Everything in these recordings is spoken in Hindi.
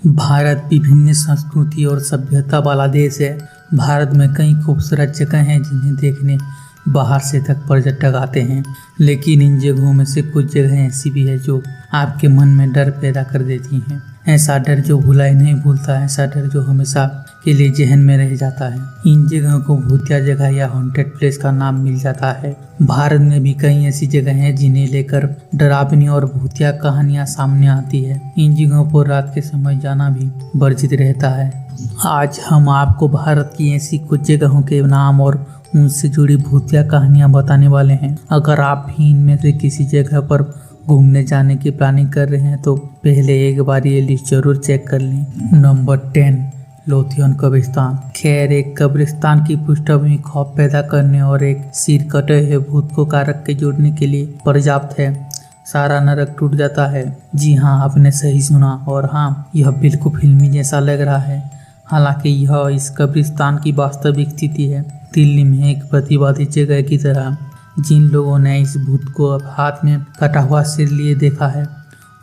भारत विभिन्न संस्कृति और सभ्यता वाला देश है। भारत में कई खूबसूरत जगह हैं जिन्हें देखने बाहर से तक पर्यटक आते हैं, लेकिन इन जगहों में से कुछ जगहें ऐसी भी है जो आपके मन में डर पैदा कर देती हैं। ऐसा डर जो भुलाई नहीं भूलता, ऐसा डर जो हमेशा के लिए जहन में रह जाता है। इन जगहों को भूतिया जगह या हॉन्टेड प्लेस का नाम मिल जाता है। भारत में भी कई ऐसी जगह हैं जिन्हें लेकर डरावनी और भूतिया कहानियां सामने आती है। इन जगहों पर रात के समय जाना भी वर्जित रहता है। आज हम आपको भारत की ऐसी कुछ जगहों के नाम और उनसे जुड़ी भूतिया कहानियां बताने वाले हैं। अगर आप भी इनमें से किसी जगह पर घूमने जाने की प्लानिंग कर रहे हैं तो पहले एक बार ये लिस्ट जरूर चेक कर लें। नंबर 10, लोथियन कब्रिस्तान। खैर, एक कब्रिस्तान की पृष्ठभूमि खौफ पैदा करने और एक सिर कटे हुए भूत को कारक के जोड़ने के लिए पर्याप्त है। सारा नरक टूट जाता है। जी हाँ, आपने सही सुना। और हाँ, यह बिल्कुल फिल्मी जैसा लग रहा है। हालांकि यह इस कब्रिस्तान की वास्तविक स्थिति है। दिल्ली में एक प्रतिवादित जगह की तरह जिन लोगों ने इस भूत को हाथ में कटा हुआ सिर लिए देखा है,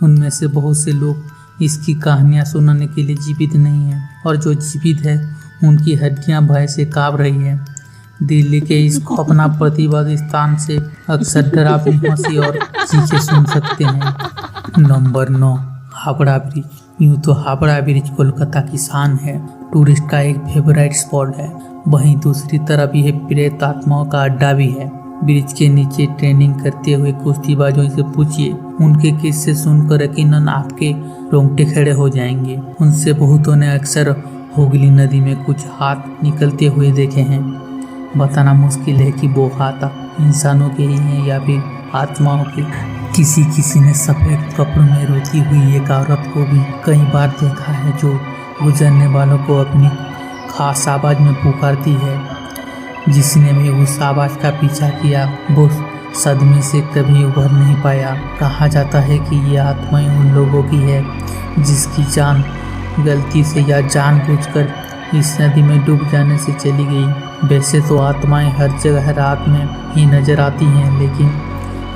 उनमें से बहुत से लोग इसकी कहानियां सुनाने के लिए जीवित नहीं हैं, और जो जीवित है उनकी हड्डियां भय से कांप रही है। दिल्ली के इस खौफनाक प्रतिवादी स्थान से अक्सर डरावनी हंसी और चीखें सुन सकते हैं। Number 9, Howrah bridge. यूँ तो हावड़ा ब्रिज कोलकाता की शान है, टूरिस्ट का एक फेवरेट स्पॉट है। वहीं दूसरी तरफ यह प्रेत आत्माओं का अड्डा भी है। ब्रिज के नीचे ट्रेनिंग करते हुए कुश्तीबाजों से पूछिए, उनके किस्से सुनकर यकीनन आपके रोंगटे खड़े हो जाएंगे। उनसे बहुतों ने अक्सर हुगली नदी में कुछ हाथ निकलते हुए देखे हैं। बताना मुश्किल है कि वो हाथ इंसानों के ही हैं या फिर आत्माओं के। किसी ने सफ़ेद कपड़ों में रोती हुई एक औरत को भी कई बार देखा है, जो गुजरने वालों को अपनी खास आवाज़ में पुकारती है। जिसने भी उस आवाज़ का पीछा किया वो सदमे से कभी उभर नहीं पाया। कहा जाता है कि ये आत्माएं उन लोगों की है जिसकी जान गलती से या जानबूझकर इस नदी में डूब जाने से चली गई। वैसे तो आत्माएं हर जगह रात में ही नजर आती हैं, लेकिन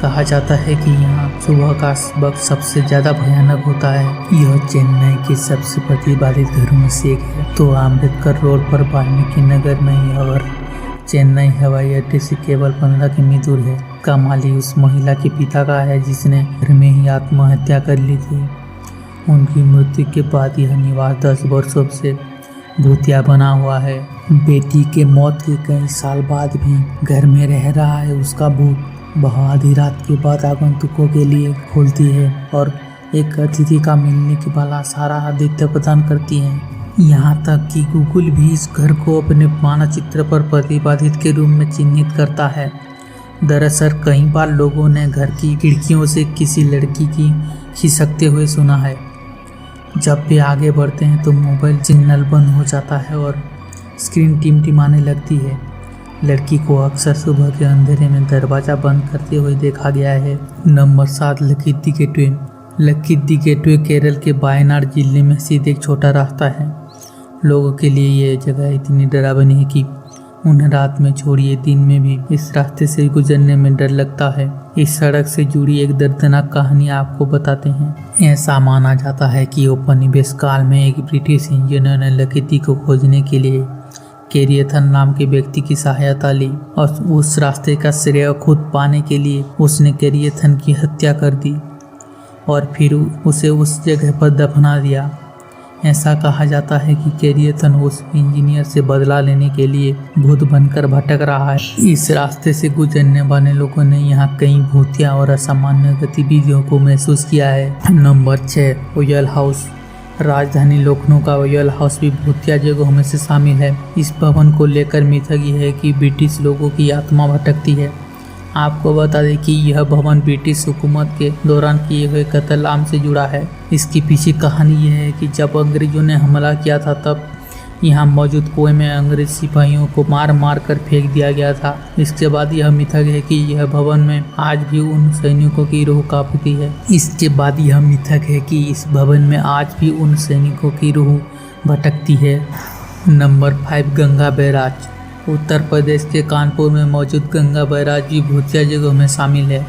कहा जाता है कि यहाँ सुबह का वक्त सबसे ज़्यादा भयानक होता है। यह चेन्नई के सबसे प्रतिवादित घरों में से एक है। तो अम्बेडकर रोड पर वाल्मीकि नगर में ही, और चेन्नई हवाई अड्डे से केवल 15 किमी दूर है। का माली उस महिला के पिता का है जिसने घर में ही आत्महत्या कर ली थी। उनकी मृत्यु के बाद यह निवास 10 वर्षों से भूतिया बना हुआ है। बेटी के मौत के कई साल बाद भी घर में रह रहा है उसका भूत। वह आधी रात के बाद आगंतुकों के लिए खोलती है और एक अतिथि का मिलने के वाला सारा आदित्य प्रदान करती है। यहाँ तक कि गूगल भी इस घर को अपने मानचित्र पर प्रतिपादित के रूप में चिन्हित करता है। दरअसल कई बार लोगों ने घर की खिड़कियों से किसी लड़की की खिसकते हुए सुना है। जब भी आगे बढ़ते हैं तो मोबाइल सिग्नल बंद हो जाता है और स्क्रीन टिमटिमाने लगती है। लड़की को अक्सर सुबह के अंधेरे में दरवाज़ा बंद करते हुए देखा गया है। Number 7, Lakkidi gateway. Lakkidi gateway Kerala के वायनाड जिले में स्थित एक छोटा रास्ता है। लोगों के लिए ये जगह इतनी डरावनी है कि उन्हें रात में छोड़िए दिन में भी इस रास्ते से गुजरने में डर लगता है। इस सड़क से जुड़ी एक दर्दनाक कहानी आपको बताते हैं। ऐसा माना जाता है कि उपनिवेश काल में एक ब्रिटिश इंजीनियर ने लक्किद्दी को खोजने के लिए कैरियथन नाम के व्यक्ति की सहायता ली, और उस रास्ते का श्रेय खुद पाने के लिए उसने कैरियथन की हत्या कर दी और फिर उसे उस जगह पर दफना दिया। ऐसा कहा जाता है कि कैरियथन उस इंजीनियर से बदला लेने के लिए भूत बनकर भटक रहा है। इस रास्ते से गुजरने वाले लोगों ने यहाँ कई भूतिया और असामान्य गतिविधियों को महसूस किया है। Number 6, royal house. राजधानी लखनऊ का रॉयल हाउस भी भूतिया जगहों में से शामिल है। इस भवन को लेकर मिथक यह है कि ब्रिटिश लोगों की आत्मा भटकती है। आपको बता दें कि यह भवन ब्रिटिश हुकूमत के दौरान किए हुए कत्ल आम से जुड़ा है। इसके पीछे कहानी यह है कि जब अंग्रेजों ने हमला किया था तब यहाँ मौजूद कुएं में अंग्रेज सिपाहियों को मार मार कर फेंक दिया गया था। इसके बाद यह मिथक है कि यह भवन में आज भी उन सैनिकों की रूह कांपती है। भटकती है। Number 5, Ganga barrage. उत्तर प्रदेश के कानपुर में मौजूद गंगा बैराज भी भूतिया जगहों में शामिल है।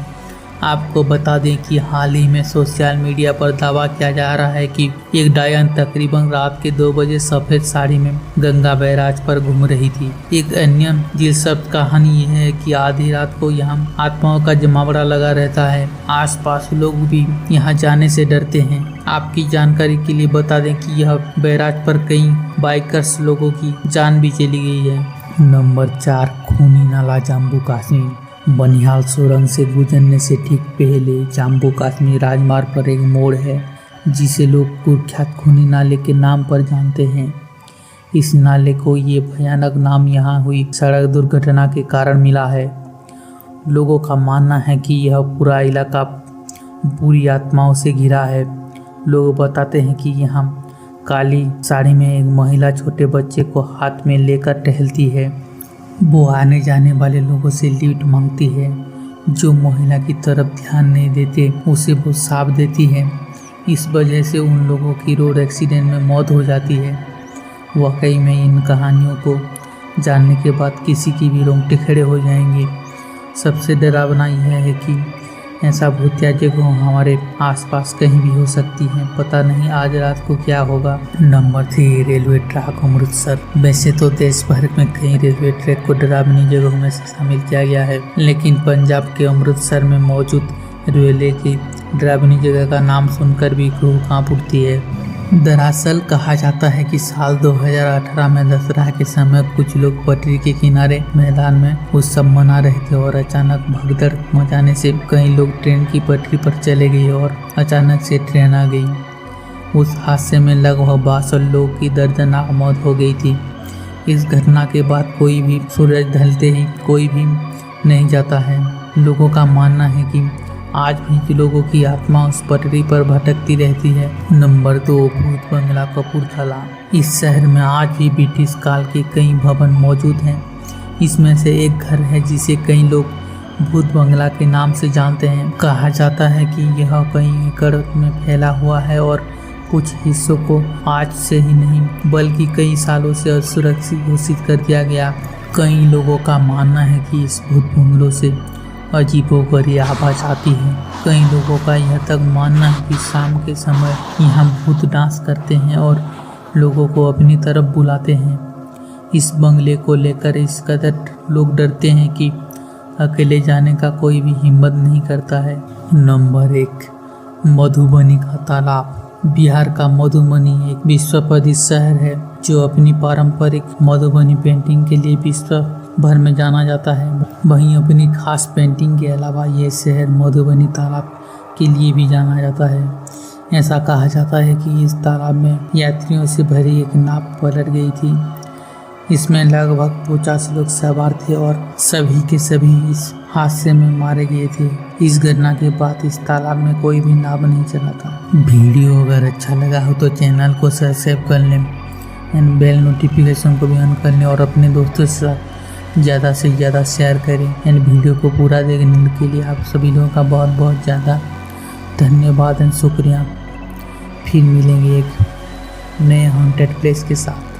आपको बता दें कि हाल ही में सोशल मीडिया पर दावा किया जा रहा है कि एक डायन तकरीबन रात के 2 बजे सफेद साड़ी में गंगा बैराज पर घूम रही थी। एक अन्य दिलचस्प कहानी यह है कि आधी रात को यहाँ आत्माओं का जमावड़ा लगा रहता है। आसपास लोग भी यहाँ जाने से डरते हैं। आपकी जानकारी के लिए बता दें कि यह बैराज पर कई बाइकर्स लोगों की जान भी चली गई है। नंबर 4, खूनी नाला जम्मू कश्मीर। बनिहाल सुरंग से गुजरने से ठीक पहले जम्मू कश्मीर राजमार्ग पर एक मोड़ है जिसे लोग कुख्यात खूनी नाले के नाम पर जानते हैं। इस नाले को ये भयानक नाम यहाँ हुई सड़क दुर्घटना के कारण मिला है। लोगों का मानना है कि यह पूरा इलाका बुरी आत्माओं से घिरा है। लोग बताते हैं कि यहाँ काली साड़ी में एक महिला छोटे बच्चे को हाथ में लेकर टहलती है। वो आने जाने वाले लोगों से लिफ्ट मांगती है। जो महिला की तरफ ध्यान नहीं देते उसे वो श्राप देती है। इस वजह से उन लोगों की रोड एक्सीडेंट में मौत हो जाती है। वाकई में इन कहानियों को जानने के बाद किसी की भी रोंगटे खड़े हो जाएंगे। सबसे डरावना यह है कि ऐसा भूतिया जगह हमारे आसपास कहीं भी हो सकती है। पता नहीं आज रात को क्या होगा। Number 3, railway track Amritsar. वैसे तो देश भर में कई रेलवे ट्रैक को डरावनी जगहों में से शामिल किया गया है, लेकिन पंजाब के अमृतसर में मौजूद रेलवे की डरावनी जगह का नाम सुनकर भी रूह कांप उठती है। दरअसल कहा जाता है कि साल 2018 में दशहरा के समय कुछ लोग पटरी के किनारे मैदान में उत्सव मना रहे थे और अचानक भगदड़ मचाने से कई लोग ट्रेन की पटरी पर चले गए और अचानक से ट्रेन आ गई। उस हादसे में लगभग 62 लोगों की दर्दनाक मौत हो गई थी। इस घटना के बाद कोई भी सूरज ढलते ही कोई भी नहीं जाता है। लोगों का मानना है कि आज भी लोगों की आत्मा उस पटरी पर भटकती रहती है। नंबर 2, भूत बंगला कपूरथला। इस शहर में आज भी ब्रिटिश काल के कई भवन मौजूद हैं। इसमें से एक घर है जिसे कई लोग भूत बंगला के नाम से जानते हैं। कहा जाता है कि यह कई एकड़ में फैला हुआ है और कुछ हिस्सों को आज से ही नहीं बल्कि कई सालों से असुरक्षित घोषित कर दिया गया। कई लोगों का मानना है कि इस भूत बंगलों से अजीबोगरीब आवाज आती है। कई लोगों का यह तक मानना है कि शाम के समय यहाँ भूत डांस करते हैं और लोगों को अपनी तरफ बुलाते हैं। इस बंगले को लेकर इस कदर लोग डरते हैं कि अकेले जाने का कोई भी हिम्मत नहीं करता है। नंबर 1, मधुबनी का तालाब। बिहार का मधुबनी एक विश्व प्रसिद्ध शहर है जो अपनी पारंपरिक मधुबनी पेंटिंग के लिए विश्व भर में जाना जाता है। वहीं अपनी खास पेंटिंग के अलावा ये शहर मधुबनी तालाब के लिए भी जाना जाता है। ऐसा कहा जाता है कि इस तालाब में यात्रियों से भरी एक नाव पलट गई थी। इसमें लगभग 50 लोग सवार थे और सभी के सभी इस हादसे में मारे गए थे। इस घटना के बाद इस तालाब में कोई भी नाव नहीं चला था। वीडियो अगर अच्छा लगा हो तो चैनल को सब्सक्राइब कर लें एंड बेल नोटिफिकेशन को भी ऑन कर लें और अपने दोस्तों के साथ ज़्यादा से ज़्यादा शेयर करें। एंड वीडियो को पूरा देखने के लिए आप सभी लोगों का बहुत बहुत ज़्यादा धन्यवाद एंड शुक्रिया। फिर मिलेंगे एक नए हॉन्टेड प्लेस के साथ।